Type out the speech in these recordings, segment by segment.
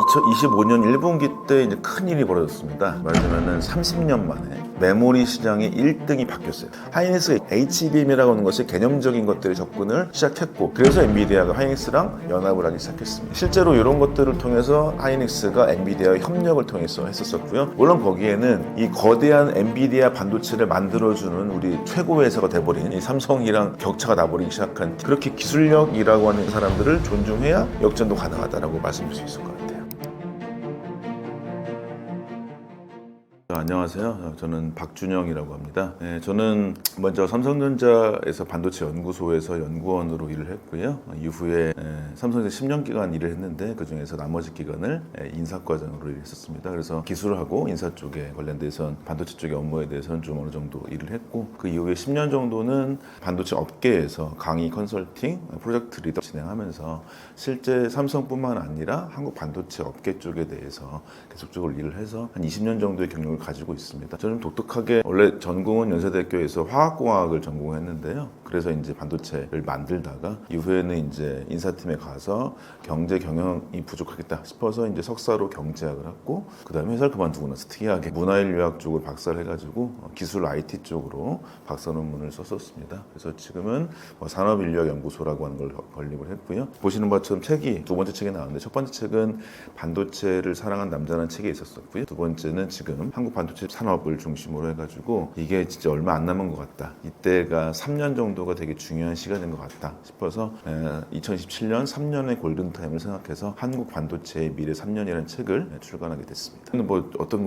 2025년 1분기 때 이제 큰 일이 벌어졌습니다. 말하자면은 30년 만에 메모리 시장의 1등이 바뀌었어요. 하이닉스가 HBM이라고 하는 것이 개념적인 것들에 접근을 시작했고, 그래서 엔비디아가 하이닉스랑 연합을 하기 시작했습니다. 실제로 이런 것들을 통해서 하이닉스가 엔비디아의 협력을 통해서 했었었고요. 물론 거기에는 이 거대한 엔비디아 반도체를 만들어주는 우리 최고 회사가 돼버린 이 삼성이랑 격차가 나버리기 시작한, 그렇게 기술력이라고 하는 사람들을 존중해야 역전도 가능하다라고 말씀드릴 수 있을 것 같아요. 안녕하세요. 저는 박준영이라고 합니다. 저는 먼저 삼성전자에서 반도체 연구소에서 연구원으로 일을 했고요. 이후에 삼성에서 10년 기간 일을 했는데, 그 중에서 나머지 기간을 인사과장으로 일했었습니다. 그래서 기술하고 인사 쪽에 관련돼서 반도체 쪽의 업무에 대해서는 좀 어느 정도 일을 했고, 그 이후에 10년 정도는 반도체 업계에서 강의 컨설팅, 프로젝트 리더 진행하면서 실제 삼성뿐만 아니라 한국 반도체 업계 쪽에 대해서 계속적으로 일을 해서 한 20년 정도의 경력을 가지고 있습니다. 저는 독특하게 원래 전공은 연세대학교에서 화학공학을 전공했는데요. 그래서 이제 반도체를 만들다가 이후에는 이제 인사팀에 가서 경제 경영이 부족하겠다 싶어서 이제 석사로 경제학을 했고, 그 다음에 회사를 그만두고 나서 특이하게 문화인류학 쪽을 박사를 해가지고 기술 IT 쪽으로 박사 논문을 썼었습니다. 그래서 지금은 산업인력연구소라고 하는 걸 건립을 했고요. 보시는 것처럼 책이 두 번째 책이 나왔는데, 첫 번째 책은 반도체를 사랑한 남자라는 책이 있었었고요. 두 번째는 지금 한국 반도체 산업을 중심으로 해가지고 이게 진짜 얼마 안 남은 것 같다, 이때가 3년 정도가 되게 중요한 시간인 것 같다 싶어서 2017년 3년의 골든타임을 생각해서 한국 반도체의 미래 3년이라는 책을 출간하게 됐습니다. 뭐 어떤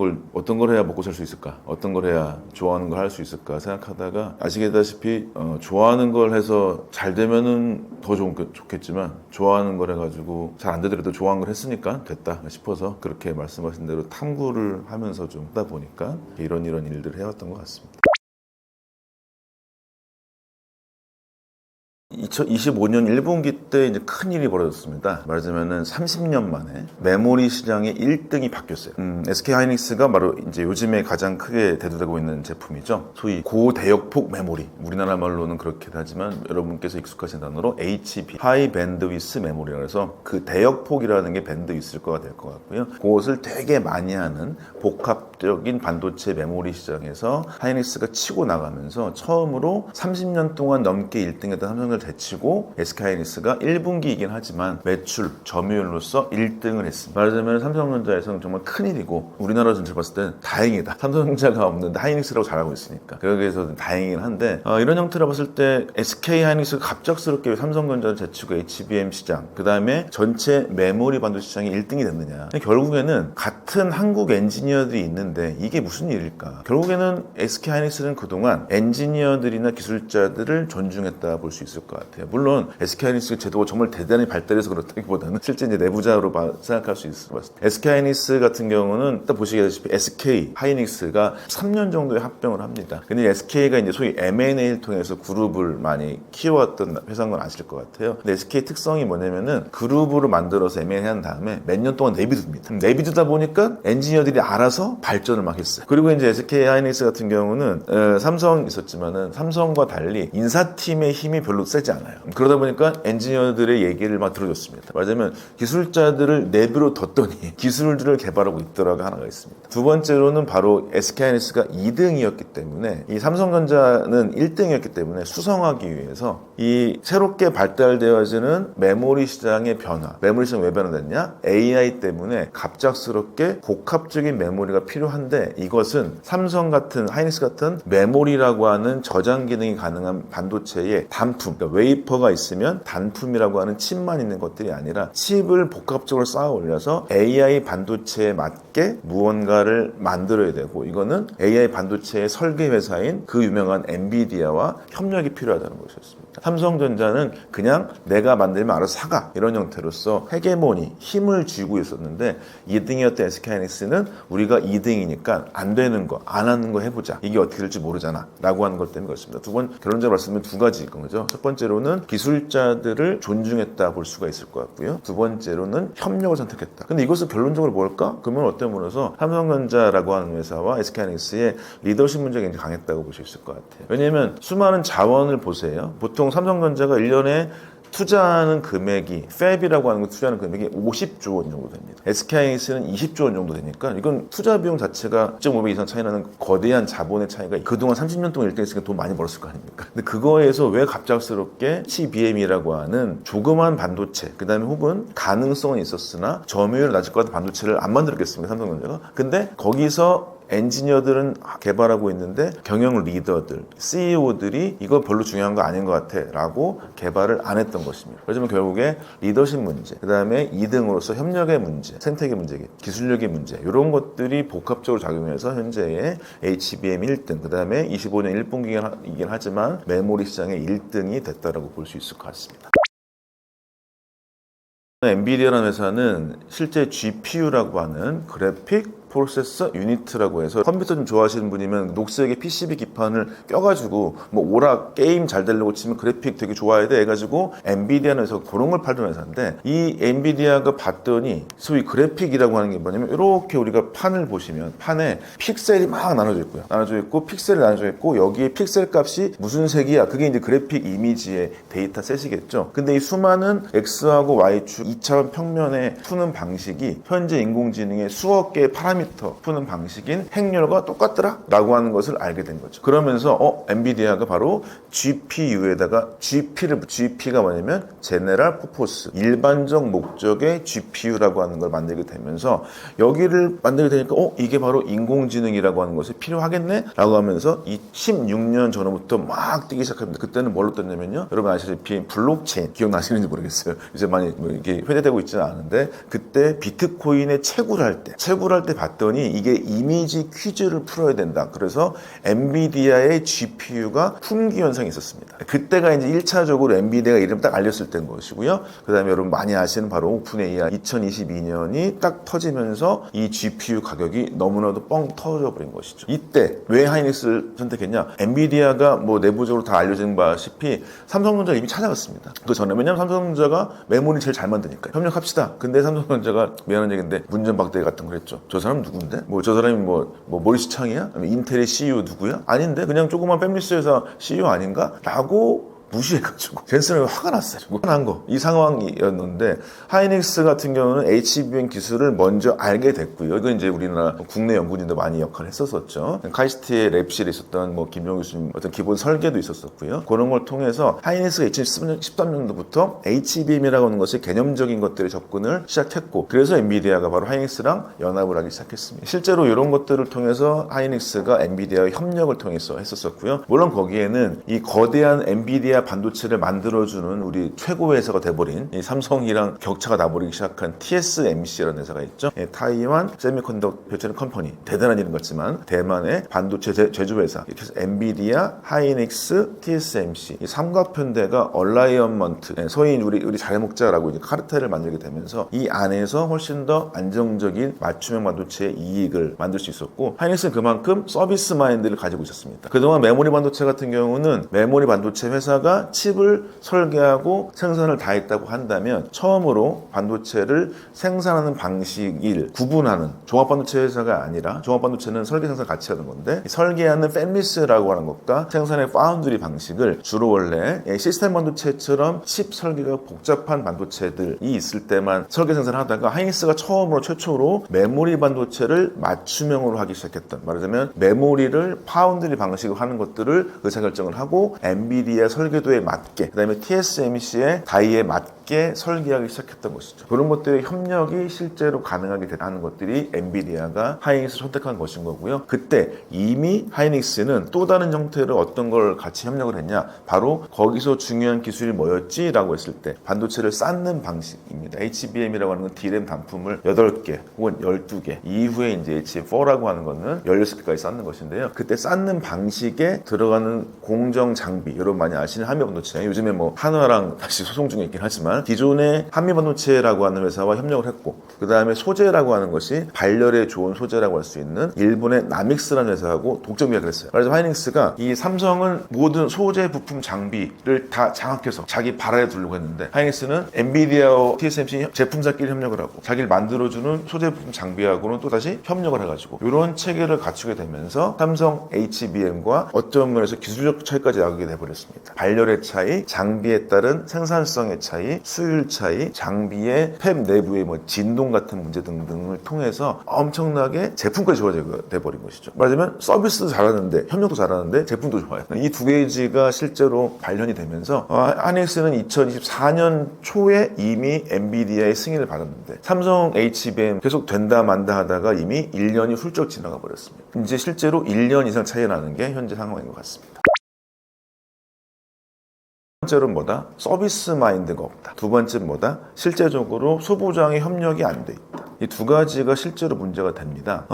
걸 해야 먹고 살 수 있을까, 어떤 걸 해야 좋아하는 걸 할 수 있을까 생각하다가, 아시다시피 좋아하는 걸 해서 잘 되면은 더 좋겠지만, 좋아하는 걸 해가지고 잘 안 되더라도 좋아하는 걸 했으니까 됐다 싶어서, 그렇게 말씀하신 대로 탐구를 하면서 좀 하다 보니까 이런 일들을 해왔던 것 같습니다. 2025년 1분기 때 이제 큰 일이 벌어졌습니다. 말하자면은 30년 만에 메모리 시장의 1등이 바뀌었어요. SK 하이닉스가 바로 이제 요즘에 가장 크게 대두되고 있는 제품이죠. 소위 고대역폭 메모리, 우리나라 말로는 그렇게 하지만 여러분께서 익숙하신 단어로 HB, 하이 밴드위스 메모리라 해서 그 대역폭이라는 게 밴드위스가 될 것 같고요. 그것을 되게 많이 하는 복합적인 반도체 메모리 시장에서 하이닉스가 치고 나가면서 처음으로 30년 동안 넘게 1등했던 삼성을 제치고, SK하이닉스가 1분기이긴 하지만 매출, 점유율로서 1등을 했습니다. 말하자면 삼성전자에서는 정말 큰일이고, 우리나라 전체를 봤을 때는 다행이다. 삼성전자가 없는데 하이닉스라고 잘하고 있으니까. 그러기 위해서 다행이긴 한데, 이런 형태로 봤을 때 SK하이닉스가 갑작스럽게 삼성전자를 제치고 HBM 시장, 그 다음에 전체 메모리 반도체 시장이 1등이 됐느냐. 결국에는 같은 한국 엔지니어들이 있는데 이게 무슨 일일까? 결국에는 SK하이닉스는 그동안 엔지니어들이나 기술자들을 존중했다 볼 수 있을 것 같아요. 물론 SK하이닉스 제도가 정말 대단히 발달해서 그렇다기보다는 실제 이제 내부자로 생각할 수 있을 것 같습니다. SK하이닉스 같은 경우는 딱 보시다시피 SK하이닉스가 3년 정도에 합병을 합니다. 근데 SK가 이제 소위 M&A를 통해서 그룹을 많이 키워왔던 회사인 건 아실 것 같아요. 근데 SK 특성이 뭐냐면은 그룹으로 만들어서 M&A 한 다음에 몇 년 동안 내비둡니다. 내비두다 보니까 엔지니어들이 알아서 발전을 막 했어요. 그리고 이제 SK하이닉스 같은 경우는 삼성 있었지만은 삼성과 달리 인사팀의 힘이 별로 세지 않아요. 그러다 보니까 엔지니어들의 얘기를 막 들어줬습니다. 말하자면 기술자들을 내부로 뒀더니 기술들을 개발하고 있더라가 하나가 있습니다. 두 번째로는 바로 SK하이닉스가 2등이었기 때문에, 이 삼성전자는 1등이었기 때문에 수성하기 위해서 이 새롭게 발달되어지는 메모리 시장의 변화, 메모리 시장 왜 변화됐냐? AI 때문에 갑작스럽게 복합적인 메모리가 필요한데, 이것은 삼성 같은 하이닉스 같은 메모리라고 하는 저장 기능이 가능한 반도체의 단품, 그러니까 웨이퍼가 있으면 단품이라고 하는 칩만 있는 것들이 아니라 칩을 복합적으로 쌓아 올려서 AI 반도체에 맞게 무언가를 만들어야 되고, 이거는 AI 반도체의 설계 회사인 그 유명한 엔비디아와 협력이 필요하다는 것이었습니다. 삼성전자는 그냥 내가 만들면 알아서 사가, 이런 형태로서 헤게모니, 힘을 쥐고 있었는데, 2등이었던 SK하이닉스는 우리가 2등이니까 안 되는 거, 안 하는 거 해보자, 이게 어떻게 될지 모르잖아 라고 하는 것 때문에 그렇습니다. 결론적으로 말씀드리면 두 가지인 거죠. 첫 번째로는 기술자들을 존중했다 볼 수가 있을 것 같고요. 두 번째로는 협력을 선택했다. 근데 이것은 결론적으로 뭘까? 그러면 어떤 면에서 삼성전자라고 하는 회사와 SK하이닉스의 리더십 문제가 굉장히 강했다고 볼 수 있을 것 같아요. 왜냐하면 수많은 자원을 보세요. 보통 삼성전자가 1년에 투자하는 금액이 팹이라고 하는 거 투자하는 금액이 50조 원 정도 됩니다. SK하이닉스는 20조 원 정도 되니까 이건 투자 비용 자체가 1.5배 이상 차이 나는 거대한 자본의 차이가 그동안 30년 동안 1등했으니까 돈 많이 벌었을 거 아닙니까? 근데 그거에서 왜 갑작스럽게 HBM이라고 하는 조그만 반도체 그다음에 혹은 가능성은 있었으나 점유율이 낮을 것 같은 반도체를 안 만들었겠습니까? 삼성전자가. 근데 거기서 엔지니어들은 개발하고 있는데 경영 리더들, CEO들이 이거 별로 중요한 거 아닌 것 같아 라고 개발을 안 했던 것입니다. 그렇지만 결국에 리더십 문제, 그 다음에 2등으로서 협력의 문제, 생태계 문제, 기술력의 문제 이런 것들이 복합적으로 작용해서 현재의 HBM 1등, 그 다음에 25년 1분기이긴 하지만 메모리 시장의 1등이 됐다라고 볼 수 있을 것 같습니다. 엔비디아라는 회사는 실제 GPU라고 하는 그래픽 프로세서 유니트라고 해서 컴퓨터 좀 좋아하시는 분이면 녹색의 PCB 기판을 껴가지고 뭐 오락 게임 잘 되려고 치면 그래픽 되게 좋아야 돼 해가지고 엔비디아는 해서 그런 걸 팔던 회사인데 이 엔비디아가 봤더니 소위 그래픽이라고 하는 게 뭐냐면 이렇게 우리가 판을 보시면 판에 픽셀이 막 나눠져 있고요. 나눠져 있고 픽셀이 나눠져 있고 여기에 픽셀 값이 무슨 색이야 그게 이제 그래픽 이미지의 데이터 셋이겠죠. 근데 이 수많은 X하고 Y축 2차원 평면에 푸는 방식이 현재 인공지능의 수억 개의 파라미터 푸는 방식인 행렬과 똑같더라 라고 하는 것을 알게 된 거죠. 그러면서 엔비디아가 바로 GPU에다가 GP가 뭐냐면 제네럴 퍼포스 일반적 목적의 GPU라고 하는 걸 만들게 되면서 여기를 만들게 되니까 이게 바로 인공지능이라고 하는 것이 필요하겠네 라고 하면서 이 16년 전부터 막 뛰기 시작합니다. 그때는 뭘로 떴냐면요, 여러분 아시다시피 블록체인 기억나시는지 모르겠어요. 이제 많이 이게 회대되고 있지는 않은데 그때 비트코인의 채굴을 할 때 봤더니 이게 이미지 퀴즈를 풀어야 된다. 그래서 엔비디아의 GPU가 품귀 현상이 있었습니다. 그때가 이제 1차적으로 엔비디아가 이름 딱 알렸을 때인 것이고요. 그 다음에 여러분 많이 아시는 바로 오픈 AI 2022년이 딱 터지면서 이 GPU 가격이 너무나도 뻥 터져버린 것이죠. 이때 왜 하이닉스를 선택했냐? 엔비디아가 뭐 내부적으로 다 알려진 바시피 삼성전자를 이미 찾아갔습니다. 그 전에 왜냐면 삼성전자가 메모리 제일 잘 만드니까 협력합시다. 근데 삼성전자가 미안한 얘기인데 문전박대 같은 걸 했죠. 저 사람 누군데? 뭐 저 사람이 뭐 모리스 창이야? 아니면 인텔의 CEO 누구야? 아닌데 그냥 조그만 패밀리스 회사 CEO 아닌가? 라고 무시해가지고 젠슨은 화가 났어요. 화난 거. 이 상황이었는데 하이닉스 같은 경우는 HBM 기술을 먼저 알게 됐고요. 이건 이제 우리나라 국내 연구진도 많이 역할을 했었었죠. 카이스트의 랩실에 있었던 뭐 김용 교수님 어떤 기본 설계도 있었었고요. 그런 걸 통해서 하이닉스가 2013년도부터 HBM이라고 하는 것의 개념적인 것들에 접근을 시작했고 그래서 엔비디아가 바로 하이닉스랑 연합을 하기 시작했습니다. 실제로 이런 것들을 통해서 하이닉스가 엔비디아의 협력을 통해서 했었었고요. 물론 거기에는 이 거대한 엔비디아 반도체를 만들어주는 우리 최고 회사가 돼버린 이 삼성이랑 격차가 나버리기 시작한 TSMC라는 회사가 있죠. 타이완 세미컨덕터 배터리 컴퍼니 대단한 이름 같지만 대만의 반도체 제조회사 이렇게 해서 엔비디아, 하이닉스, TSMC 이 삼각편대가 얼라이언먼트 소위 우리 잘 먹자라고 이제 카르텔을 만들게 되면서 이 안에서 훨씬 더 안정적인 맞춤형 반도체의 이익을 만들 수 있었고 하이닉스는 그만큼 서비스 마인드를 가지고 있었습니다. 그동안 메모리 반도체 같은 경우는 메모리 반도체 회사가 칩을 설계하고 생산을 다 했다고 한다면 처음으로 반도체를 생산하는 방식을 구분하는 종합반도체 회사가 아니라 종합반도체는 설계 생산 같이 하는 건데 설계하는 팹리스라고 하는 것과 생산의 파운드리 방식을 주로 원래 시스템 반도체처럼 칩 설계가 복잡한 반도체들이 있을 때만 설계 생산을 하다가 하이닉스가 최초로 메모리 반도체를 맞춤형으로 하기 시작했던 말하자면 메모리를 파운드리 방식으로 하는 것들을 의사결정을 하고 엔비디아 설계 에 맞게 그 다음에 TSMC의 다이에 맞게 설계하기 시작했던 것이죠. 그런 것들의 협력이 실제로 가능하게 되는 것들이 엔비디아가 하이닉스를 선택한 것인 거고요. 그때 이미 하이닉스는 또 다른 형태로 어떤 걸 같이 협력을 했냐 바로 거기서 중요한 기술이 뭐였지? 라고 했을 때 반도체를 쌓는 방식입니다. HBM이라고 하는 건 D램 단품을 8개 혹은 12개 이후에 이제 HBM4라고 하는 거는 16개까지 쌓는 것인데요. 그때 쌓는 방식에 들어가는 공정 장비 여러분 많이 아시는 한미 반도체 요즘에 뭐 한화랑 다시 소송 중에 있긴 하지만 했지만 기존의 한미반도체라고 하는 회사와 협력을 했고, 그 다음에 소재라고 하는 것이 발열에 좋은 소재라고 할 수 있는 일본의 나믹스라는 회사하고 독점 계약을 했어요. 그래서 하이닉스가 이 삼성은 모든 소재 부품 장비를 다 장악해서 자기 발 아래 두려고 했는데, 하이닉스는 엔비디아와 TSMC 제품사끼리 협력을 하고 자기를 만들어주는 소재 부품 장비하고는 또 다시 협력을 해가지고 이런 체계를 갖추게 되면서 삼성 HBM과 어떤 면에서 기술력 차이까지 나가게 돼버렸습니다. 발열의 차이, 장비에 따른 생산성의 차이, 수율 차이, 장비의 팹 내부의 진동 같은 문제 등등을 통해서 엄청나게 제품까지 좋아지게 돼버린 것이죠. 말하자면 서비스도 잘하는데 협력도 잘하는데 제품도 좋아요. 이 두 가지가 실제로 발현이 되면서 하이닉스는 2024년 초에 이미 엔비디아의 승인을 받았는데, 삼성 HBM 계속 된다 만다 하다가 이미 1년이 훌쩍 지나가 버렸습니다. 이제 실제로 1년 이상 차이 나는 게 현재 상황인 것 같습니다. 두 번째로는 뭐다? 서비스 마인드가 없다. 두 번째는 뭐다? 실제적으로 소부장의 협력이 안 돼 있다. 이 두 가지가 실제로 문제가 됩니다.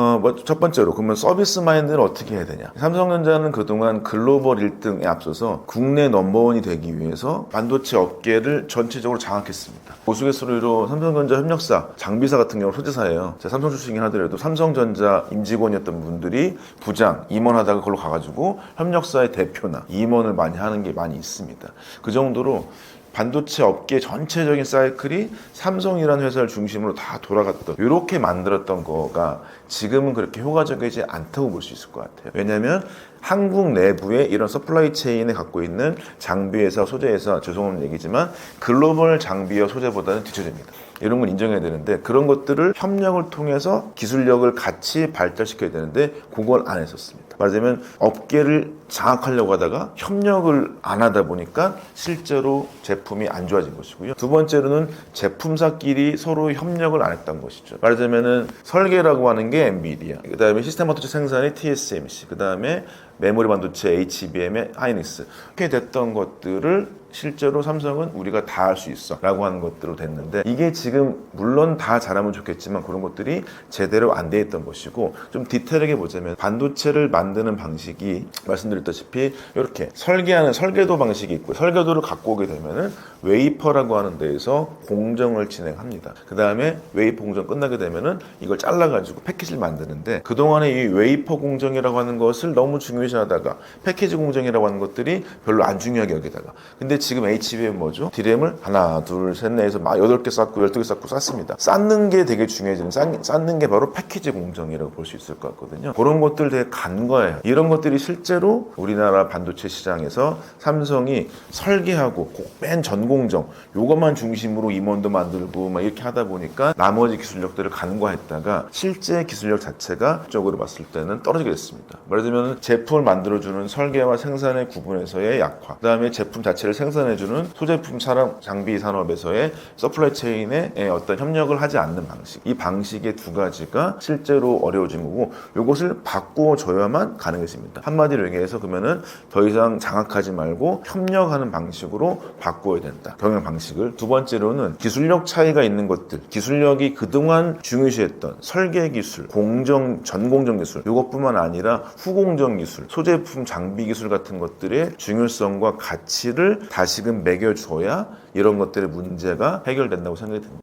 첫 번째로, 그러면 서비스 마인드를 어떻게 해야 되냐? 삼성전자는 그동안 글로벌 1등에 앞서서 국내 넘버원이 되기 위해서 반도체 업계를 전체적으로 장악했습니다. 우스갯소리로 삼성전자 협력사, 장비사 같은 경우는 소재사예요. 제가 삼성 출신이긴 하더라도 삼성전자 임직원이었던 분들이 부장, 임원하다가 그걸로 가가지고 협력사의 대표나 임원을 많이 하는 게 많이 있습니다. 그 정도로 반도체 업계 전체적인 사이클이 삼성이라는 회사를 중심으로 다 돌아갔던, 이렇게 만들었던 거가 지금은 그렇게 효과적이지 않다고 볼 수 있을 것 같아요. 왜냐하면 한국 내부에 이런 서플라이 체인에 갖고 있는 장비회사, 소재회사, 죄송한 얘기지만 글로벌 장비와 소재보다는 뒤처집니다. 이런 걸 인정해야 되는데, 그런 것들을 협력을 통해서 기술력을 같이 발달시켜야 되는데 그걸 안 했었습니다. 말하자면 업계를 장악하려고 하다가 협력을 안 하다 보니까 실제로 제품이 안 좋아진 것이고요. 두 번째로는 제품사끼리 서로 협력을 안 했던 것이죠. 말하자면 설계라고 하는 게 엔비디아, 그 다음에 시스템 반도체 생산의 TSMC, 그 다음에 메모리 반도체 HBM의 하이닉스, 이렇게 됐던 것들을 실제로 삼성은 우리가 다 할 수 있어 라고 하는 것들로 됐는데, 이게 지금 물론 다 잘하면 좋겠지만 그런 것들이 제대로 안 돼 있던 것이고, 좀 디테일하게 보자면 반도체를 만드는 방식이 말씀드렸다시피 이렇게 설계하는 설계도 방식이 있고, 설계도를 갖고 오게 되면은 웨이퍼라고 하는 데에서 공정을 진행합니다. 그 다음에 웨이퍼 공정 끝나게 되면은 이걸 잘라가지고 패키지를 만드는데, 그동안에 이 웨이퍼 공정이라고 하는 것을 너무 중요시하다가 패키지 공정이라고 하는 것들이 별로 안 중요하게 여기다가, 근데 지금 HBM 뭐죠? D램을 하나, 둘, 셋, 넷에서 막 8개 쌓고 12개 쌓고 쌓습니다. 쌓는 게 되게 중요해지는, 쌓는 게 바로 패키지 공정이라고 볼 수 있을 것 같거든요. 그런 것들 되게 간과해요. 이런 것들이 실제로 우리나라 반도체 시장에서 삼성이 설계하고 맨 전공정 요것만 중심으로 임원도 만들고 막 이렇게 하다 보니까 나머지 기술력들을 간과했다가 실제 기술력 자체가 적으로 봤을 때는 떨어지게 됐습니다. 말하자면 제품을 만들어주는 설계와 생산의 구분에서의 약화, 그 다음에 제품 자체를 생산해주는 소제품 산업, 장비 산업에서의 서플라이 체인의 어떤 협력을 하지 않는 방식, 이 방식의 두 가지가 실제로 어려워진 거고, 이것을 바꾸어줘야만 가능해집니다. 한마디로 얘기해서 그러면은 더 이상 장악하지 말고 협력하는 방식으로 바꾸어야 된다, 경영 방식을. 두 번째로는 기술력 차이가 있는 것들, 기술력이 그동안 중요시했던 설계 기술, 공정, 전공정 기술, 이것뿐만 아니라 후공정 기술, 소제품 장비 기술 같은 것들의 중요성과 가치를 다시금 매겨줘야 이런 것들의 문제가 해결된다고 생각이 듭니다.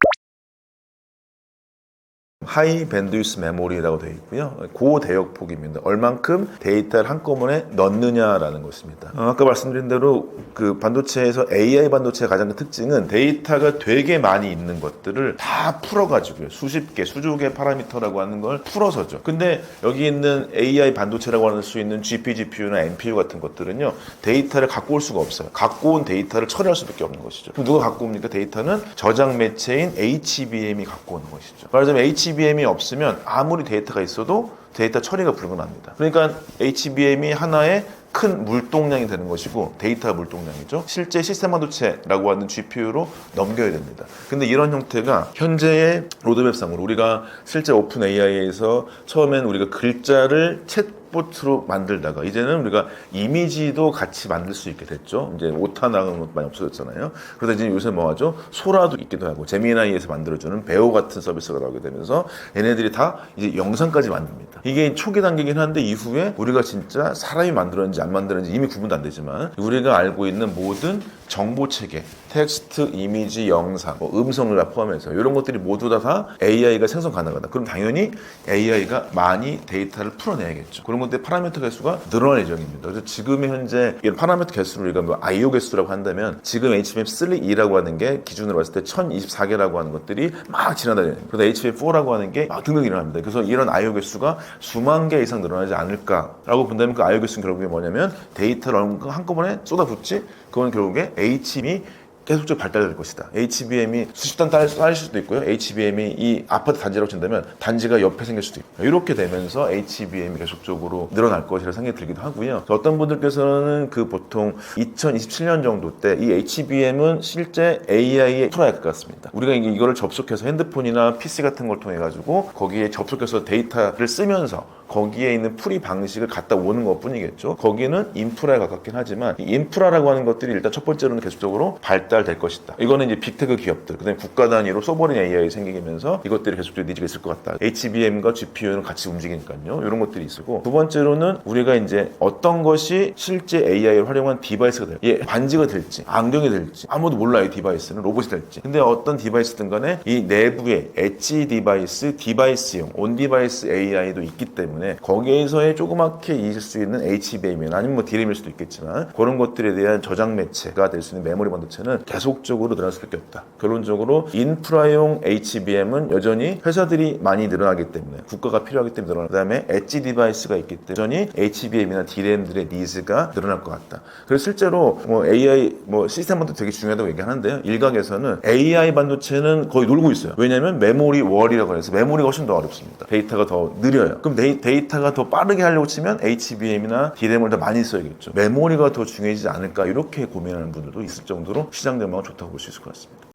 하이 밴드위스 메모리라고 되어 있고요. 고대역폭입니다. 얼만큼 데이터를 한꺼번에 넣느냐라는 것입니다. 아까 말씀드린 대로 그 반도체에서 AI 반도체의 가장 큰 특징은 데이터가 되게 많이 있는 것들을 다 풀어가지고요. 수십 개, 수조 개 파라미터라고 하는 걸 풀어서죠. 근데 여기 있는 AI 반도체라고 할 수 있는 GPU, GPU나 NPU 같은 것들은요, 데이터를 갖고 올 수가 없어요. 갖고 온 데이터를 처리할 수밖에 없는 것이죠. 그럼 누가 갖고 옵니까? 데이터는 저장 매체인 HBM이 갖고 오는 것이죠. 말하자면 HBM이 없으면 아무리 데이터가 있어도 데이터 처리가 불가능합니다. 그러니까 HBM이 하나의 큰 물동량이 되는 것이고, 데이터 물동량이죠. 실제 시스템 반도체라고 하는 GPU로 넘겨야 됩니다. 근데 이런 형태가 현재의 로드맵상으로, 우리가 실제 오픈 AI에서 처음엔 우리가 글자를 챗봇으로 만들다가 이제는 우리가 이미지도 같이 만들 수 있게 됐죠. 이제 오타 나가는 것도 많이 없어졌잖아요. 그러다 이제 요새 뭐 하죠? 소라도 있기도 하고, 제미나이에서 만들어주는 배우 같은 서비스가 나오게 되면서 얘네들이 다 이제 영상까지 만듭니다. 이게 초기 단계긴 한데 이후에 우리가 진짜 사람이 만들었는지 안 만들었는지 이미 구분도 안 되지만, 우리가 알고 있는 모든 정보 체계, 텍스트, 이미지, 영상, 음성을 다 포함해서 이런 것들이 모두 다 AI가 생성 가능하다. 그럼 당연히 AI가 많이 데이터를 풀어내야겠죠. 그런 것들의 파라미터 개수가 늘어날 예정입니다. 그래서 지금의 현재 이런 파라미터 개수를 우리가 뭐 IO 개수라고 한다면 지금 HBM3E라고 하는 게 기준으로 봤을 때 1024개라고 하는 것들이 막 지나다녀요. 그래서 HBM4라고 하는 게 막 등등 일어납니다. 그래서 이런 IO 개수가 수만 개 이상 늘어나지 않을까라고 본다면 그 IO 개수는 결국에 뭐냐면 데이터를 한꺼번에 쏟아붓지 그건 결국에 HBM이 계속적으로 발달될 것이다. HBM이 수십 단 쌓일 수도 있고요. HBM이 이 아파트 단지라고 친다면 단지가 옆에 생길 수도 있고 이렇게 되면서 HBM이 계속적으로 늘어날 것이라 생각이 들기도 하고요. 어떤 분들께서는 그 보통 2027년 정도 때 이 HBM은 실제 AI의 풀어야 할 것 같습니다. 우리가 이거를 접속해서 핸드폰이나 PC 같은 걸 통해 가지고 거기에 접속해서 데이터를 쓰면서 거기에 있는 풀이 방식을 갖다 오는 것 뿐이겠죠. 거기는 인프라에 가깝긴 하지만 이 인프라라고 하는 것들이 일단 첫 번째로는 계속적으로 발달될 것이다. 이거는 이제 빅테크 기업들, 그다음에 국가 단위로 소버린 AI 생기면서 이것들이 계속적으로 니즈가 있을 것 같다. HBM과 GPU는 같이 움직이니까요. 이런 것들이 있고 두 번째로는 우리가 이제 어떤 것이 실제 AI를 활용한 디바이스가 될지, 예, 반지가 될지, 안경이 될지 아무도 몰라요. 이 디바이스는 로봇이 될지. 근데 어떤 디바이스든 간에 이 내부에 엣지 디바이스, 디바이스용 온 디바이스 AI도 있기 때문에 거기에서의 조그맣게 있을 수 있는 HBM이나 아니면 뭐 DRAM일 수도 있겠지만 그런 것들에 대한 저장 매체가 될 수 있는 메모리 반도체는 계속적으로 늘어날 수밖에 없다. 결론적으로 인프라용 HBM은 여전히 회사들이 많이 늘어나기 때문에 국가가 필요하기 때문에 늘어나고 그다음에 엣지 디바이스가 있기 때문에 여전히 HBM이나 DRAM들의 니즈가 늘어날 것 같다. 그래서 실제로 뭐 AI 시스템 반도체 되게 중요하다고 얘기하는데요. 일각에서는 AI 반도체는 거의 놀고 있어요. 왜냐하면 메모리 월이라고 해서 메모리가 훨씬 더 어렵습니다. 데이터가 더 느려요. 그럼 데이터가 더 빠르게 하려고 치면 HBM이나 DRAM을 더 많이 써야겠죠. 메모리가 더 중요해지지 않을까 이렇게 고민하는 분들도 있을 정도로 시장 전망은 좋다고 볼 수 있을 것 같습니다.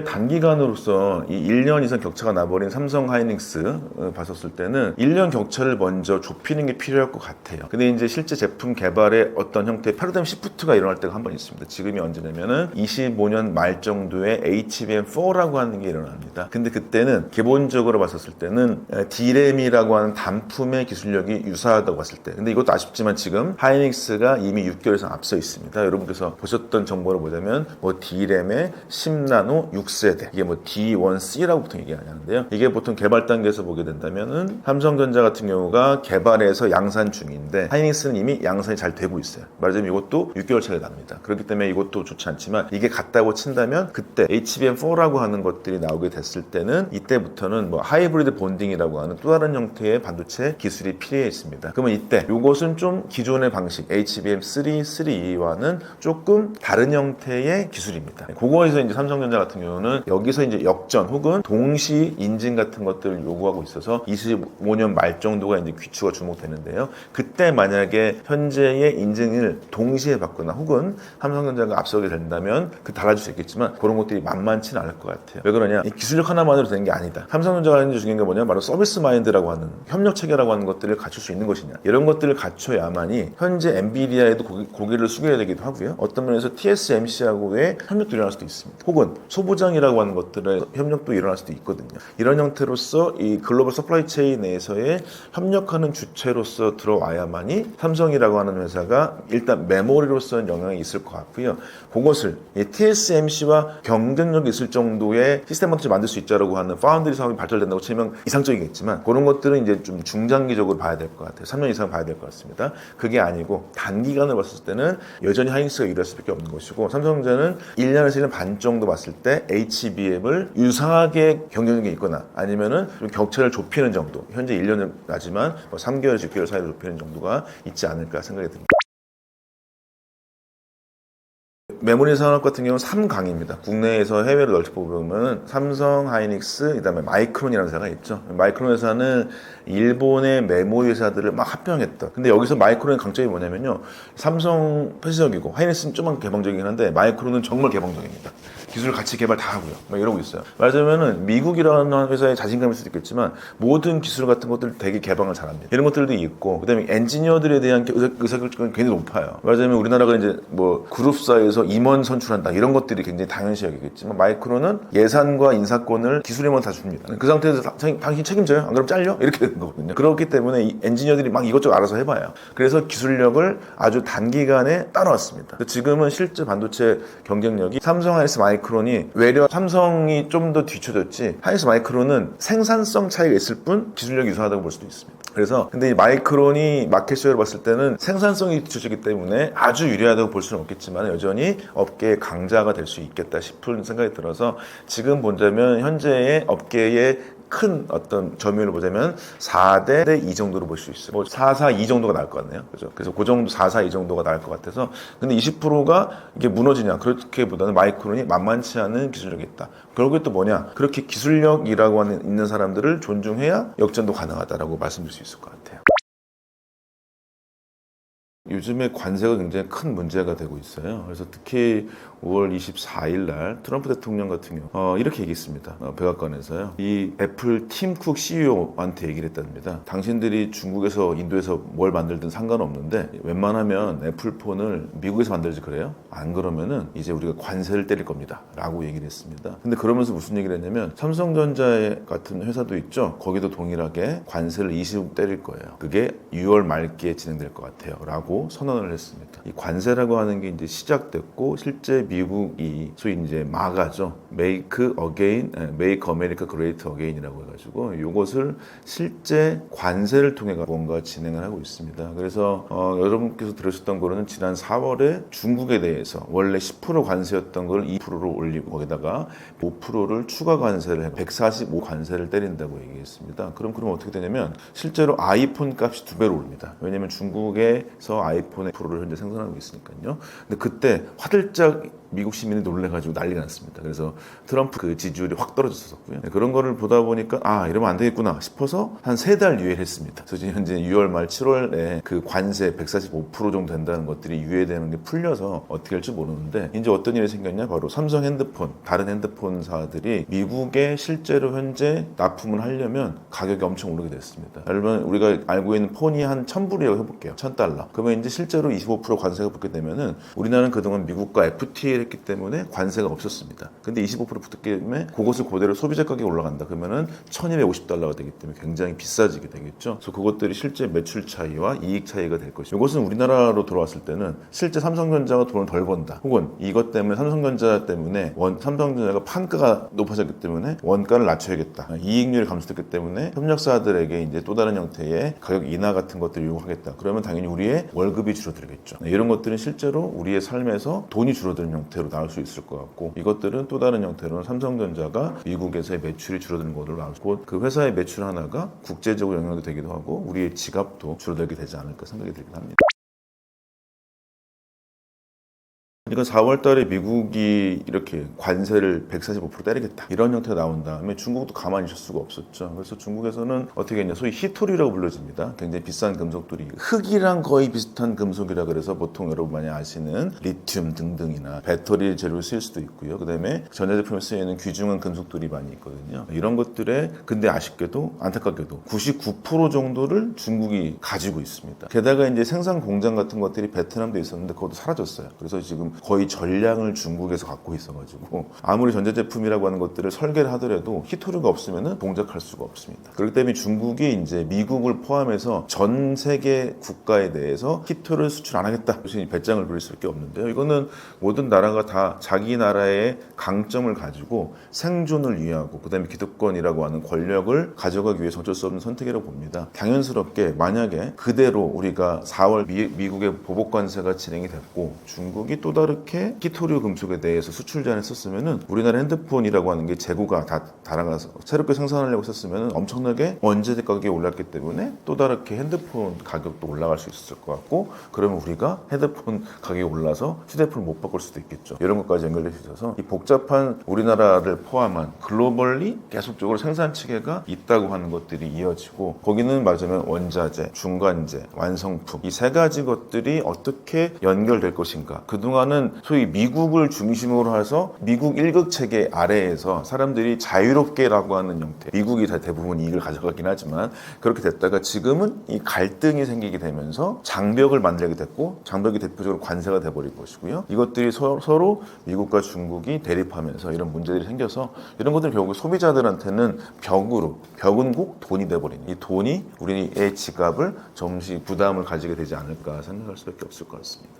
단기간으로서 이 1년 이상 격차가 나버린 삼성 하이닉스 봤었을 때는 1년 격차를 먼저 좁히는 게 필요할 것 같아요. 근데 이제 실제 제품 개발에 어떤 형태의 패러다임 시프트가 일어날 때가 한 번 있습니다. 지금이 언제냐면은 25년 말 정도에 HBM4라고 하는 게 일어납니다. 근데 그때는 기본적으로 봤었을 때는 DRAM이라고 하는 단품의 기술력이 유사하다고 봤을 때, 근데 이것도 아쉽지만 지금 하이닉스가 이미 6개월 이상 앞서 있습니다. 여러분께서 보셨던 정보를 보자면 뭐 DRAM의 10나노 6세대, 이게 뭐 D1C라고 보통 얘기하는데요. 이게 보통 개발 단계에서 보게 된다면은 삼성전자 같은 경우가 개발해서 양산 중인데 하이닉스는 이미 양산이 잘 되고 있어요. 말하자면 이것도 6개월 차이가 납니다. 그렇기 때문에 이것도 좋지 않지만 이게 같다고 친다면 그때 HBM4라고 하는 것들이 나오게 됐을 때는 이때부터는 뭐 하이브리드 본딩이라고 하는 또 다른 형태의 반도체 기술이 필요해 있습니다. 그러면 이때 이것은 좀 기존의 방식 HBM3, 3E와는 조금 다른 형태의 기술입니다. 그거에서 이제 삼성전자 같은 경우는 여기서 이제 역전 혹은 동시 인증 같은 것들을 요구하고 있어서 25년 말 정도가 이제 귀추가 주목되는데요. 그때 만약에 현재의 인증을 동시에 받거나 혹은 삼성전자가 앞서게 된다면 달라질 수 있겠지만 그런 것들이 만만치는 않을 것 같아요. 왜 그러냐? 이 기술력 하나만으로 되는 게 아니다. 삼성전자가 하는 게 중요한 게 뭐냐? 바로 서비스 마인드라고 하는 협력 체계라고 하는 것들을 갖출 수 있는 것이냐? 이런 것들을 갖춰야만이 현재 엔비디아에도 고개를 숙여야 되기도 하고요. 어떤 면에서 TSMC하고의 협력도 일어날 수도 있습니다. 혹은 소부장이라고 하는 것들의 협력도 일어날 수도 있거든요. 이런 형태로서 이 글로벌 서플라이 체인 내에서의 협력하는 주체로서 들어와야만이 삼성이라고 하는 회사가 일단 메모리로서는 영향이 있을 것 같고요. 그것을 TSMC와 경쟁력이 있을 정도의 시스템 반도체 만들 수 있자라고 하는 파운드리 사업이 발달된다고 치면 이상적이겠지만 그런 것들은 이제 좀 중장기적으로 봐야 될 것 같아요. 3년 이상 봐야 될 것 같습니다. 그게 아니고 단기간을 봤을 때는 여전히 하이닉스가 유리할 수밖에 없는 것이고 삼성전자는 1년에서 1년 반 정도 봤을 때 HBM을 유사하게 경쟁력이 있거나 아니면은 좀 격차를 좁히는 정도, 현재 1년은 나지만 3개월에서 6개월 사이로 좁히는 정도가 있지 않을까 생각이 듭니다. 메모리 산업 같은 경우는 3강입니다. 국내에서 해외를 넓혀보면 삼성, 하이닉스, 그다음에 마이크론이라는 회사가 있죠. 마이크론 회사는 일본의 메모리 회사들을 막 합병했다. 근데 여기서 마이크론의 강점이 뭐냐면요. 삼성 폐쇄적이고 하이닉스는 좀만 개방적이긴 한데 마이크론은 정말 개방적입니다. 기술 같이 개발 다 하고요. 막 이러고 있어요. 말하자면은 미국이라는 회사의 자신감일 수도 있겠지만 모든 기술 같은 것들 되게 개방을 잘합니다. 이런 것들도 있고 그다음에 엔지니어들에 대한 의사결정은 굉장히 높아요. 말하자면 우리나라가 이제 뭐 그룹사에서 임원 선출한다 이런 것들이 굉장히 당연시 여기겠지만 마이크론은 예산과 인사권을 기술임원 다 줍니다. 그 상태에서 당신 책임져요? 안 그러면 잘려? 이렇게 되는 거거든요. 그렇기 때문에 이 엔지니어들이 막 이것저것 알아서 해봐요. 그래서 기술력을 아주 단기간에 따라왔습니다. 지금은 실제 반도체 경쟁력이 삼성, 하이닉스, 마이크론이 외려 삼성이 좀 더 뒤쳐졌지 하이닉스, 마이크론은 생산성 차이가 있을 뿐 기술력이 유사하다고 볼 수도 있습니다. 그래서 근데 이 마이크론이 마켓쉐어를 봤을 때는 생산성이 뒤쳐지기 때문에 아주 유리하다고 볼 수는 없겠지만 여전히 업계의 강자가 될 수 있겠다 싶은 생각이 들어서 지금 보자면 현재의 업계의 큰 어떤 점유율을 보자면 4대 2 정도로 볼 수 있어요. 뭐 4, 4, 2 정도가 나을 것 같네요. 그죠? 그래서 그 정도 4, 4, 2 정도가 나을 것 같아서 근데 20%가 이게 무너지냐 그렇게보다는 마이크론이 만만치 않은 기술력이 있다. 결국에 또 뭐냐? 그렇게 기술력이라고 하는 있는 사람들을 존중해야 역전도 가능하다라고 말씀드릴 수 있을 것 같아요. 요즘에 관세가 굉장히 큰 문제가 되고 있어요. 그래서 특히 5월 24일 날 트럼프 대통령 같은 경우 이렇게 얘기했습니다. 백악관에서요. 이 애플 팀 쿡 CEO한테 얘기를 했답니다. 당신들이 중국에서 인도에서 뭘 만들든 상관없는데 웬만하면 애플폰을 미국에서 만들지 그래요? 안 그러면은 이제 우리가 관세를 때릴 겁니다. 라고 얘기를 했습니다. 근데 그러면서 무슨 얘기를 했냐면 삼성전자 같은 회사도 있죠. 거기도 동일하게 관세를 20% 때릴 거예요. 그게 6월 말기에 진행될 것 같아요. 라고 선언을 했습니다. 이 관세라고 하는 게 이제 시작됐고 실제 미국이 소위 이제 마가죠. Make America Great Again이라고 해가지고 이것을 실제 관세를 통해 뭔가 진행을 하고 있습니다. 그래서 여러분께서 들으셨던 거로는 지난 4월에 중국에 대해서 원래 10% 관세였던 걸 2%로 올리고 거기다가 5%를 추가 관세를 145 관세를 때린다고 얘기했습니다. 그럼 어떻게 되냐면 실제로 아이폰 값이 2배로 오릅니다. 왜냐하면 중국에서 아이폰의 프로를 현재 생산하고 있으니까요. 근데 그때 화들짝 미국 시민이 놀래가지고 난리가 났습니다. 그래서 트럼프 그 지지율이 확 떨어졌었고요. 그런 거를 보다 보니까 이러면 안 되겠구나 싶어서 한 3달 유예했습니다. 그래서 지금 현재 6월 말 7월에 그 관세 145% 정도 된다는 것들이 유예되는 게 풀려서 어떻게 할지 모르는데 이제 어떤 일이 생겼냐? 바로 삼성 핸드폰, 다른 핸드폰사들이 미국에 실제로 현재 납품을 하려면 가격이 엄청 오르게 됐습니다. 여러분 우리가 알고 있는 폰이 한 1,000불이라고 해볼게요. $1,000. 그러면 이제 실제로 25% 관세가 붙게 되면은 우리나라는 그동안 미국과 FTA를 했기 때문에 관세가 없었습니다. 근데 25% 붙기 때문에 그것을 그대로 소비자 가격이 올라간다. 그러면은 $1,250가 되기 때문에 굉장히 비싸지게 되겠죠. 그래서 그것들이 실제 매출 차이와 이익 차이가 될 것이고 이것은 우리나라로 들어왔을 때는 실제 삼성전자가 돈을 덜 번다. 혹은 이것 때문에 삼성전자 때문에 삼성전자가 판가가 높아졌기 때문에 원가를 낮춰야겠다. 이익률이 감소됐기 때문에 협력사들에게 이제 또 다른 형태의 가격 인하 같은 것들을 요구하겠다. 그러면 당연히 우리의 월급이 줄어들겠죠. 이런 것들은 실제로 우리의 삶에서 돈이 줄어드는 형태로 나올 수 있을 것 같고 이것들은 또 다른 형태로는 삼성전자가 미국에서의 매출이 줄어드는 것으로 나올 수 있고 그 회사의 매출 하나가 국제적으로 영향이 되기도 하고 우리의 지갑도 줄어들게 되지 않을까 생각이 들긴 합니다. 그러니까 4월 달에 미국이 이렇게 관세를 145% 때리겠다 이런 형태가 나온 다음에 중국도 가만히 있을 수가 없었죠. 그래서 중국에서는 어떻게 했냐 소위 히토리라고 불려집니다. 굉장히 비싼 금속들이 흙이랑 거의 비슷한 금속이라 그래서 보통 여러분 많이 아시는 리튬 등등이나 배터리 재료로 쓰일 수도 있고요. 그 다음에 전자제품에 쓰이는 귀중한 금속들이 많이 있거든요. 이런 것들에 근데 아쉽게도 안타깝게도 99% 정도를 중국이 가지고 있습니다. 게다가 이제 생산 공장 같은 것들이 베트남도 있었는데 그것도 사라졌어요. 그래서 지금 거의 전량을 중국에서 갖고 있어가지고 아무리 전자제품이라고 하는 것들을 설계를 하더라도 히토류가 없으면 동작할 수가 없습니다. 그렇기 때문에 중국이 이제 미국을 포함해서 전 세계 국가에 대해서 히토를 수출 안 하겠다. 그래서 배짱을 부릴 수밖에 없는데요. 이거는 모든 나라가 다 자기 나라의 강점을 가지고 생존을 위하고 그다음에 기득권이라고 하는 권력을 가져가기 위해서 어쩔 수 없는 선택이라고 봅니다. 당연스럽게 만약에 그대로 우리가 4월 미국의 보복 관세가 진행이 됐고 중국이 또 다르게 히토류 금속에 대해서 수출 제한을 썼으면은 우리나라 핸드폰이라고 하는 게 재고가 다 달아가서 새롭게 생산하려고 썼으면은 엄청나게 원재재 가격이 올랐기 때문에 또 다르게 핸드폰 가격도 올라갈 수 있었을 것 같고 그러면 우리가 핸드폰 가격이 올라서 휴대폰을 못 바꿀 수도 있겠죠. 이런 것까지 연결될 수 있어서 이 복잡한 우리나라를 포함한 글로벌리 계속적으로 생산 체계가 있다고 하는 것들이 이어지고 거기는 말하자면 원자재, 중간재, 완성품 이 세 가지 것들이 어떻게 연결될 것인가. 그동안은 이거는 소위 미국을 중심으로 해서 미국 일극 체계 아래에서 사람들이 자유롭게라고 하는 형태, 미국이 다 대부분 이익을 가져가긴 하지만 그렇게 됐다가 지금은 이 갈등이 생기게 되면서 장벽을 만들게 됐고, 장벽이 대표적으로 관세가 돼버린 것이고요. 이것들이 서로 미국과 중국이 대립하면서 이런 문제들이 생겨서 이런 것들이 결국 소비자들한테는 벽은 꼭 돈이 돼버린, 이 돈이 우리의 지갑을 조금씩 부담을 가지게 되지 않을까 생각할 수밖에 없을 것 같습니다.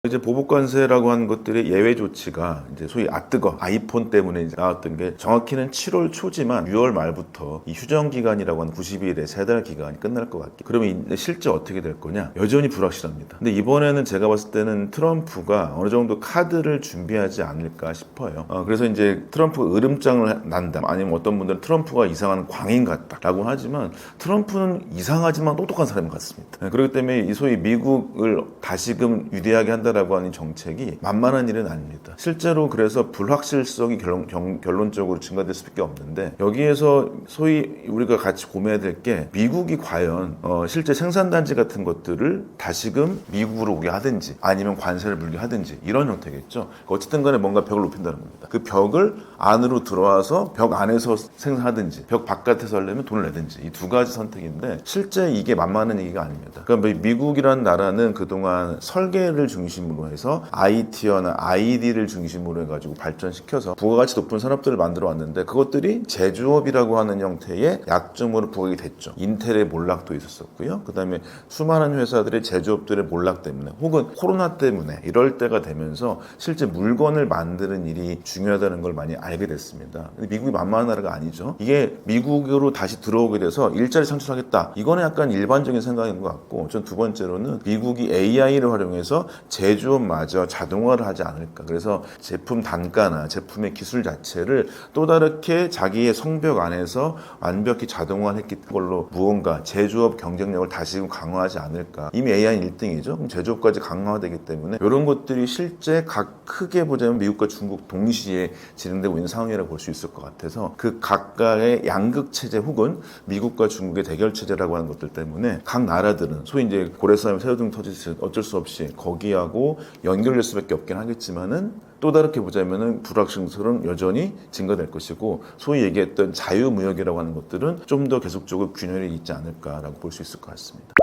이제 보복관세라고 하는 것들의 예외 조치가 이제 소위 아뜨거 아이폰 때문에 이제 나왔던 게 정확히는 7월 초지만 6월 말부터 이 휴정 기간이라고 하는 90일의 3달 기간이 끝날 것 같고, 그러면 실제 어떻게 될 거냐? 여전히 불확실합니다. 근데 이번에는 제가 봤을 때는 트럼프가 어느 정도 카드를 준비하지 않을까 싶어요. 그래서 이제 트럼프가 으름장을 난다, 아니면 어떤 분들은 트럼프가 이상한 광인 같다라고 하지만 트럼프는 이상하지만 똑똑한 사람 같습니다. 그렇기 때문에 이 소위 미국을 다시금 유대하게 한다 라고 하는 정책이 만만한 일은 아닙니다. 실제로 그래서 불확실성이 결론적으로 증가될 수밖에 없는데, 여기에서 소위 우리가 같이 고민해야 될 게 미국이 과연 실제 생산단지 같은 것들을 다시금 미국으로 오게 하든지 아니면 관세를 물게 하든지 이런 형태겠죠. 어쨌든 간에 뭔가 벽을 높인다는 겁니다. 그 벽을 안으로 들어와서 벽 안에서 생산하든지 벽 바깥에서 하려면 돈을 내든지, 이 두 가지 선택인데 실제 이게 만만한 얘기가 아닙니다. 그러니까 미국이라는 나라는 그동안 설계를 중심으로 해서 IT나 ID를 중심으로 해가지고 발전시켜서 부가가치 높은 산업들을 만들어 왔는데, 그것들이 제조업이라고 하는 형태의 약점으로 부각이 됐죠. 인텔의 몰락도 있었었고요. 그 다음에 수많은 회사들의 제조업들의 몰락 때문에 혹은 코로나 때문에 이럴 때가 되면서 실제 물건을 만드는 일이 중요하다는 걸 많이 알게 됐습니다. 근데 미국이 만만한 나라가 아니죠. 이게 미국으로 다시 들어오게 돼서 일자리 창출하겠다, 이거는 약간 일반적인 생각인 것 같고, 전 두 번째로는 미국이 AI를 활용해서 제조업마저 자동화를 하지 않을까. 그래서 제품 단가나 제품의 기술 자체를 또 다르게 자기의 성벽 안에서 완벽히 자동화했기 걸로 무언가 제조업 경쟁력을 다시금 강화하지 않을까. 이미 AI는 1등이죠. 그럼 제조업까지 강화되기 때문에 이런 것들이 실제 각 크게 보자면 미국과 중국 동시에 진행되고 있는 상황이라고 볼 수 있을 것 같아서, 그 각각의 양극 체제 혹은 미국과 중국의 대결 체제라고 하는 것들 때문에 각 나라들은 소위 이제 고래싸움 새우등 터지듯이 어쩔 수 없이 거기하고 연결될 수밖에 없긴 하겠지만은, 또 다르게 보자면은 불확실성은 여전히 증가될 것이고, 소위 얘기했던 자유무역이라고 하는 것들은 좀 더 계속적으로 균열이 있지 않을까라고 볼 수 있을 것 같습니다.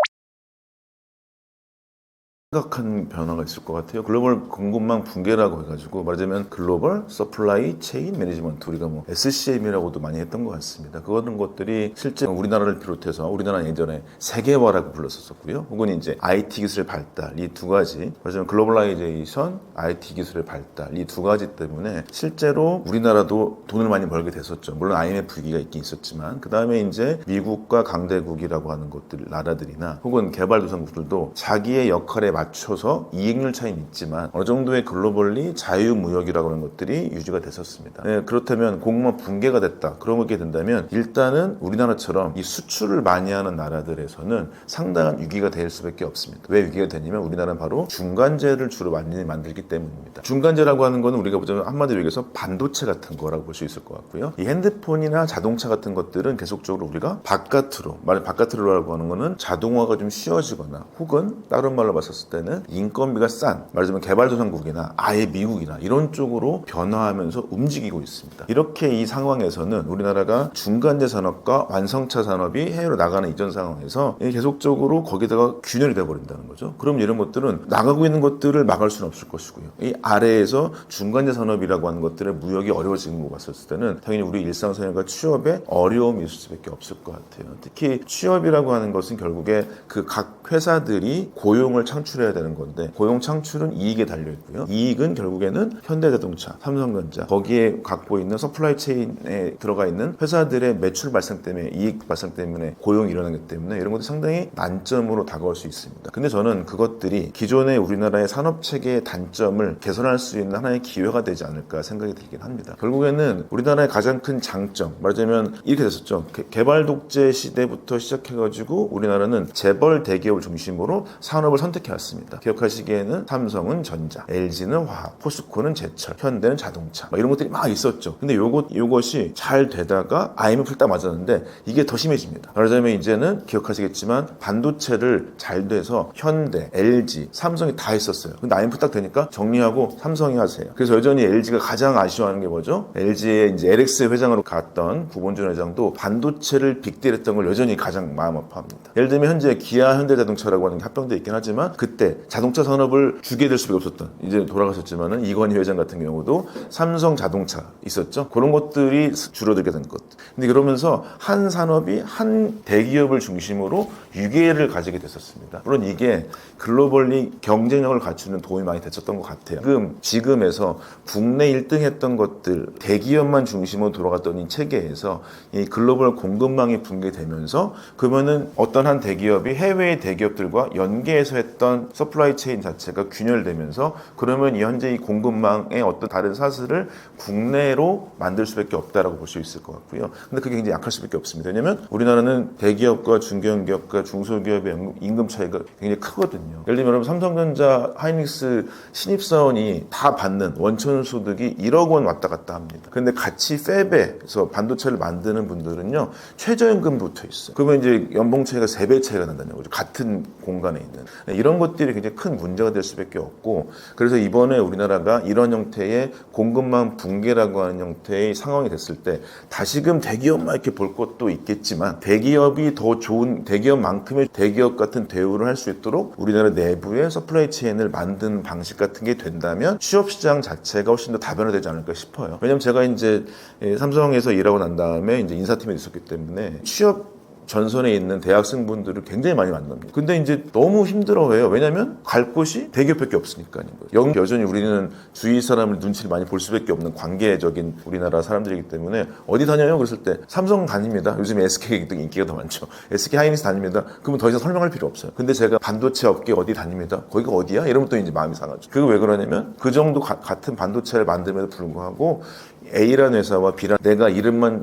심각한 변화가 있을 것 같아요. 글로벌 공급망 붕괴라고 해가지고, 말하자면 글로벌 서플라이 체인 매니지먼트, 우리가 뭐 SCM이라고도 많이 했던 것 같습니다. 그런 것들이 실제 우리나라를 비롯해서, 우리나라는 예전에 세계화라고 불렀었고요. 혹은 이제 IT 기술의 발달, 이 두 가지, 말하자면 글로벌라이제이션, IT 기술의 발달, 이 두 가지 때문에 실제로 우리나라도 돈을 많이 벌게 됐었죠. 물론 IMF 위기가 있긴 있었지만, 그 다음에 이제 미국과 강대국이라고 하는 것들, 나라들이나 혹은 개발도상국들도 자기의 역할에 맞춰서 이익률 차이는 있지만 어느 정도의 글로벌리 자유무역이라고 하는 것들이 유지가 됐었습니다. 그렇다면 공급망 붕괴가 됐다, 그런 게 된다면 일단은 우리나라처럼 이 수출을 많이 하는 나라들에서는 상당한 위기가 될 수밖에 없습니다. 왜 위기가 되냐면 우리나라는 바로 중간재를 주로 많이 만들기 때문입니다. 중간재라고 하는 거는 우리가 보자면 한마디로 얘기해서 반도체 같은 거라고 볼 수 있을 것 같고요. 이 핸드폰이나 자동차 같은 것들은 계속적으로 우리가 바깥으로라고 하는 거는 자동화가 좀 쉬워지거나 혹은 다른 말로 봤었을 때는 인건비가 싼, 말하자면 개발도상국이나 아예 미국이나 이런 쪽으로 변화하면서 움직이고 있습니다. 이렇게 이 상황에서는 우리나라가 중간재 산업과 완성차 산업이 해외로 나가는 이전 상황에서 계속적으로 거기다가 균열이 되어버린다는 거죠. 그럼 이런 것들은 나가고 있는 것들을 막을 수는 없을 것이고요. 이 아래에서 중간재 산업이라고 하는 것들의 무역이 어려워지는 거 봤을 때는 당연히 우리 일상생활과 취업에 어려움이 있을 수밖에 없을 것 같아요. 특히 취업이라고 하는 것은 결국에 그 각 회사들이 고용을 창출해야 되는 건데, 고용 창출은 이익에 달려 있고요. 이익은 결국에는 현대자동차, 삼성전자, 거기에 갖고 있는 서플라이 체인에 들어가 있는 회사들의 매출 발생 때문에, 이익 발생 때문에 고용이 일어나기 때문에 이런 것들이 상당히 난점으로 다가올 수 있습니다. 근데 저는 그것들이 기존의 우리나라의 산업 체계의 단점을 개선할 수 있는 하나의 기회가 되지 않을까 생각이 들긴 합니다. 결국에는 우리나라의 가장 큰 장점, 말하자면 이렇게 됐었죠. 개발 독재 시대부터 시작해가지고 우리나라는 재벌 대기업을 중심으로 산업을 선택해왔습니다. 많습니다. 기억하시기에는 삼성은 전자, LG는 화학, 포스코는 제철, 현대는 자동차 이런 것들이 막 있었죠. 근데 요것이 잘 되다가 IMF 딱 맞았는데 이게 더 심해집니다. 말하자면 이제는 기억하시겠지만 반도체를 잘 돼서 현대, LG, 삼성이 다 했었어요. 근데 IMF 딱 되니까 정리하고 삼성이 하세요. 그래서 여전히 LG가 가장 아쉬워하는 게 뭐죠? LG의 이제 LX 회장으로 갔던 구본준 회장도 반도체를 빅딜했던 걸 여전히 가장 마음 아파합니다. 예를 들면 현재 기아 현대자동차라고 하는 게 합병돼 있긴 하지만 그때 자동차 산업을 주게 될 수밖에 없었던, 이제 돌아가셨지만은 이건희 회장 같은 경우도 삼성 자동차 있었죠. 그런 것들이 줄어들게 된 것. 근데 그러면서 한 산업이 한 대기업을 중심으로 유계를 가지게 됐었습니다. 물론 이게 글로벌리 경쟁력을 갖추는 도움이 많이 됐었던 것 같아요. 지금에서 국내 1등 했던 것들 대기업만 중심으로 돌아갔던 이 체계에서 이 글로벌 공급망이 붕괴되면서 그러면은 어떤 한 대기업이 해외의 대기업들과 연계해서 했던 서플라이 체인 자체가 균열되면서 그러면 현재 이 공급망의 어떤 다른 사슬을 국내로 만들 수밖에 없다라고 볼 수 있을 것 같고요. 근데 그게 굉장히 약할 수밖에 없습니다. 왜냐하면 우리나라는 대기업과 중견기업과 중소기업의 임금 차이가 굉장히 크거든요. 예를 들면 여러분 삼성전자, 하이닉스 신입사원이 다 받는 원천 소득이 1억 원 왔다 갔다 합니다. 근데 같이 팹에서 반도체를 만드는 분들은요 최저임금 붙어 있어요. 그러면 이제 연봉 차이가 3배 차이가 난다는 거죠. 같은 공간에 있는. 이런 것들이 굉장히 큰 문제가 될 수밖에 없고, 그래서 이번에 우리나라가 이런 형태의 공급망 붕괴라고 하는 형태의 상황이 됐을 때 다시금 대기업만 이렇게 볼 것도 있겠지만 대기업이 더 좋은 대기업만큼의 대기업 같은 대우를 할 수 있도록 우리나라 내부의 서플라이 체인을 만드는 방식 같은 게 된다면 취업시장 자체가 훨씬 더 다변화되지 않을까 싶어요. 왜냐면 제가 이제 삼성에서 일하고 난 다음에 이제 인사팀에 있었기 때문에 취업 전선에 있는 대학생분들을 굉장히 많이 만납니다. 근데 이제 너무 힘들어해요. 왜냐면 갈 곳이 대기업밖에 없으니까요. 여전히 우리는 주위 사람을 눈치를 많이 볼 수밖에 없는 관계적인 우리나라 사람들이기 때문에 어디 다녀요? 그랬을 때 삼성 다닙니다. 요즘 SK 인기가 더 많죠. SK 하이닉스 다닙니다. 그러면 더 이상 설명할 필요 없어요. 근데 제가 반도체 업계 어디 다닙니다. 거기가 어디야? 이러면 또 이제 마음이 상하죠. 그게 왜 그러냐면 그 정도 같은 반도체를 만듦에도 불구하고 A라는 회사와 B라는 내가 이름만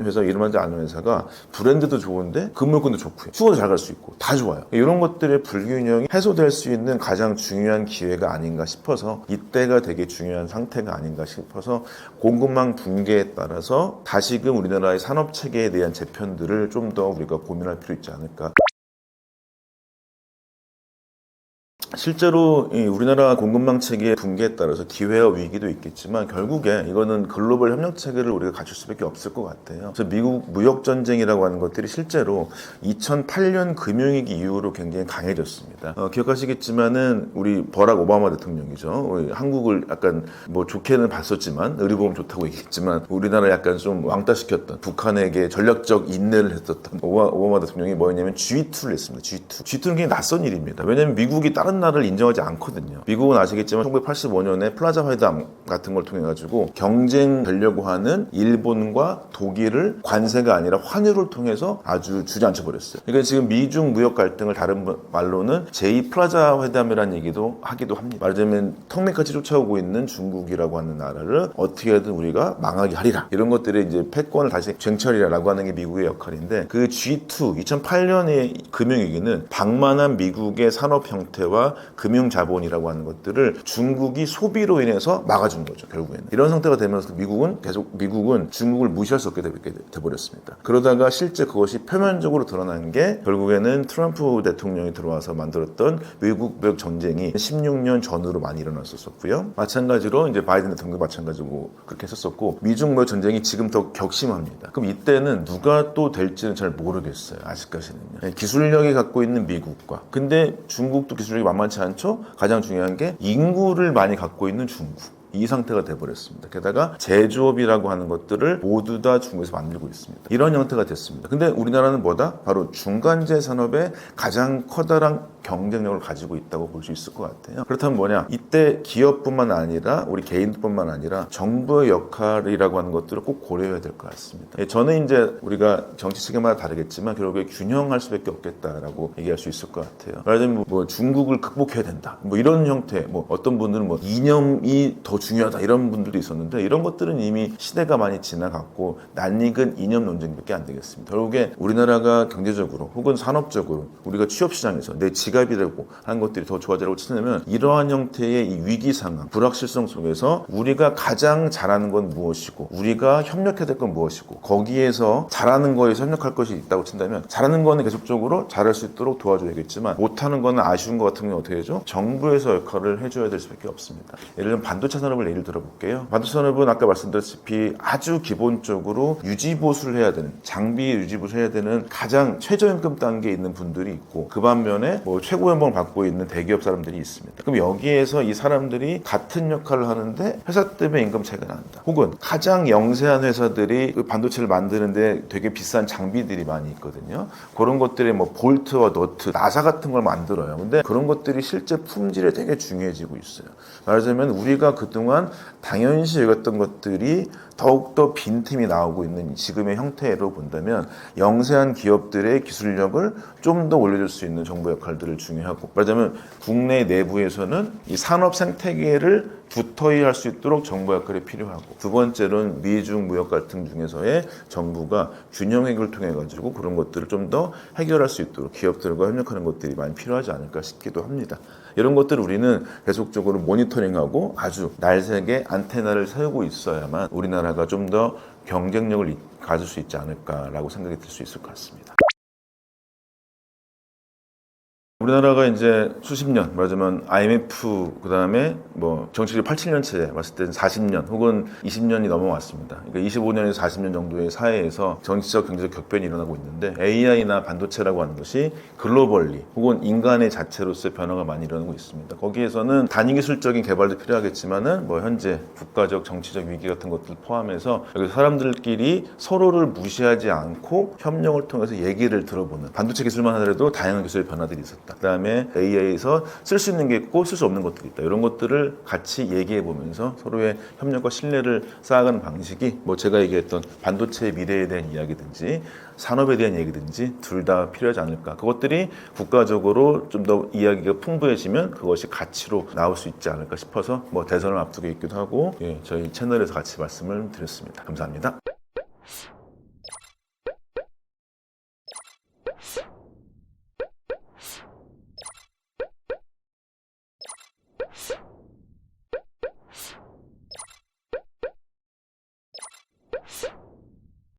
아는 회사가 브랜드도 좋은데 근무권도 좋고요. 휴가도 잘 갈 수 있고 다 좋아요. 이런 것들의 불균형이 해소될 수 있는 가장 중요한 기회가 아닌가 싶어서 이때가 되게 중요한 상태가 아닌가 싶어서 공급망 붕괴에 따라서 다시금 우리나라의 산업체계에 대한 재편들을 좀 더 우리가 고민할 필요 있지 않을까. 실제로 우리나라 공급망 체계의 붕괴에 따라서 기회와 위기도 있겠지만 결국에 이거는 글로벌 협력 체계를 우리가 갖출 수밖에 없을 것 같아요. 그래서 미국 무역 전쟁이라고 하는 것들이 실제로 2008년 금융위기 이후로 굉장히 강해졌습니다. 기억하시겠지만은 우리 버락 오바마 대통령이죠. 우리 한국을 약간 뭐 좋게는 봤었지만 의료보험 좋다고 얘기했지만 우리나라 약간 좀 왕따시켰던 북한에게 전략적 인내를 했었던 오바마 대통령이 뭐였냐면 G2를 했습니다. G2는 굉장히 낯선 일입니다. 왜냐하면 미국이 다른 나라를 인정하지 않거든요. 미국은 아시겠지만 1985년에 플라자 회담 같은 걸 통해 가지고 경쟁되려고 하는 일본과 독일을 관세가 아니라 환율을 통해서 아주 주저앉혀 버렸어요. 그러니까 지금 미중 무역 갈등을 다른 말로는 제2 플라자 회담이라는 얘기도 하기도 합니다. 말하자면 턱밑같이 쫓아오고 있는 중국이라고 하는 나라를 어떻게든 우리가 망하게 하리라. 이런 것들이 이제 패권을 다시 쟁취하리라라고 하는 게 미국의 역할인데 그 G2 2008년의 금융위기는 방만한 미국의 산업 형태와 금융자본이라고 하는 것들을 중국이 소비로 인해서 막아준 거죠. 결국에는 이런 상태가 되면서 미국은 중국을 무시할 수 없게 돼버렸습니다. 그러다가 실제 그것이 표면적으로 드러난 게 결국에는 트럼프 대통령이 들어와서 만들었던 미국 무역 전쟁이 16년 전후로 많이 일어났었고요. 마찬가지로 이제 바이든 대통령도 마찬가지고 그렇게 했었고 미중 무역 전쟁이 지금 더 격심합니다. 그럼 이때는 누가 또 될지는 잘 모르겠어요. 아직까지는요. 기술력이 갖고 있는 미국과 근데 중국도 기술력이 만만치 않죠. 가장 중요한 게 인구를 많이 갖고 있는 중국. 이 상태가 돼버렸습니다. 게다가 제조업이라고 하는 것들을 모두 다 중국에서 만들고 있습니다. 이런 형태가 됐습니다. 근데 우리나라는 뭐다? 바로 중간재 산업의 가장 커다란 경쟁력을 가지고 있다고 볼 수 있을 것 같아요. 그렇다면 뭐냐? 이때 기업뿐만 아니라 우리 개인뿐만 아니라 정부의 역할이라고 하는 것들을 꼭 고려해야 될 것 같습니다. 저는 이제 우리가 정치 체계마다 다르겠지만 결국에 균형할 수밖에 없겠다라고 얘기할 수 있을 것 같아요. 말하자면 뭐 중국을 극복해야 된다. 뭐 이런 형태, 뭐 어떤 분들은 뭐 이념이 더 중요하다 이런 분들도 있었는데 이런 것들은 이미 시대가 많이 지나갔고 낯익은 이념 논쟁밖에 안 되겠습니다. 결국에 우리나라가 경제적으로 혹은 산업적으로 우리가 취업시장에서 내 지갑 지갑이 되고 하는 것들이 더 좋아지라고 치려면 이러한 형태의 이 위기 상황, 불확실성 속에서 우리가 가장 잘하는 건 무엇이고 우리가 협력해야 될 건 무엇이고 거기에서 잘하는 거에서 협력할 것이 있다고 친다면 잘하는 거는 계속적으로 잘할 수 있도록 도와줘야겠지만 못하는 거는 아쉬운 것 같은 경우는 어떻게 되죠? 정부에서 역할을 해줘야 될 수밖에 없습니다. 예를 들면 반도체 산업을 예를 들어볼게요. 반도체 산업은 아까 말씀드렸다시피 아주 기본적으로 유지보수를 해야 되는 장비 유지보수를 해야 되는 가장 최저임금 단계에 있는 분들이 있고 그 반면에 뭐 최고 연봉을 받고 있는 대기업 사람들이 있습니다. 그럼 여기에서 이 사람들이 같은 역할을 하는데 회사 때문에 임금 차이가 난다. 혹은 가장 영세한 회사들이 그 반도체를 만드는데 되게 비싼 장비들이 많이 있거든요. 그런 것들이 뭐 볼트와 너트, 나사 같은 걸 만들어요. 근데 그런 것들이 실제 품질에 되게 중요해지고 있어요. 말하자면 우리가 그동안 당연시 여겼던 것들이 더욱더 빈틈이 나오고 있는 지금의 형태로 본다면 영세한 기업들의 기술력을 좀 더 올려줄 수 있는 정부 역할들을 중요하고 말하자면 국내 내부에서는 이 산업 생태계를 두터이 할 수 있도록 정부 역할이 필요하고 두 번째로는 미중 무역 갈등 중에서의 정부가 균형 해결을 통해 가지고 그런 것들을 좀 더 해결할 수 있도록 기업들과 협력하는 것들이 많이 필요하지 않을까 싶기도 합니다. 이런 것들을 우리는 계속적으로 모니터링하고 아주 날새게 안테나를 세우고 있어야만 우리나라가 좀 더 경쟁력을 가질 수 있지 않을까라고 생각이 들 수 있을 것 같습니다. 우리나라가 이제 수십 년, 말하자면 IMF, 그 다음에 뭐 정치적 87년째 봤을 때는 40년 혹은 20년이 넘어왔습니다. 그러니까 25년에서 40년 정도의 사회에서 정치적, 경제적 격변이 일어나고 있는데 AI나 반도체라고 하는 것이 글로벌리 혹은 인간의 자체로서의 변화가 많이 일어나고 있습니다. 거기에서는 단위기술적인 개발도 필요하겠지만은 뭐 현재 국가적, 정치적 위기 같은 것들 포함해서 여기 사람들끼리 서로를 무시하지 않고 협력을 통해서 얘기를 들어보는 반도체 기술만 하더라도 다양한 기술의 변화들이 있었다. 그 다음에 AI에서 쓸 수 있는 게 있고 쓸 수 없는 것들이 있다. 이런 것들을 같이 얘기해 보면서 서로의 협력과 신뢰를 쌓아가는 방식이 뭐 제가 얘기했던 반도체의 미래에 대한 이야기든지 산업에 대한 얘기든지 둘 다 필요하지 않을까. 그것들이 국가적으로 좀 더 이야기가 풍부해지면 그것이 가치로 나올 수 있지 않을까 싶어서 뭐 대선을 앞두고 있기도 하고 저희 채널에서 같이 말씀을 드렸습니다. 감사합니다.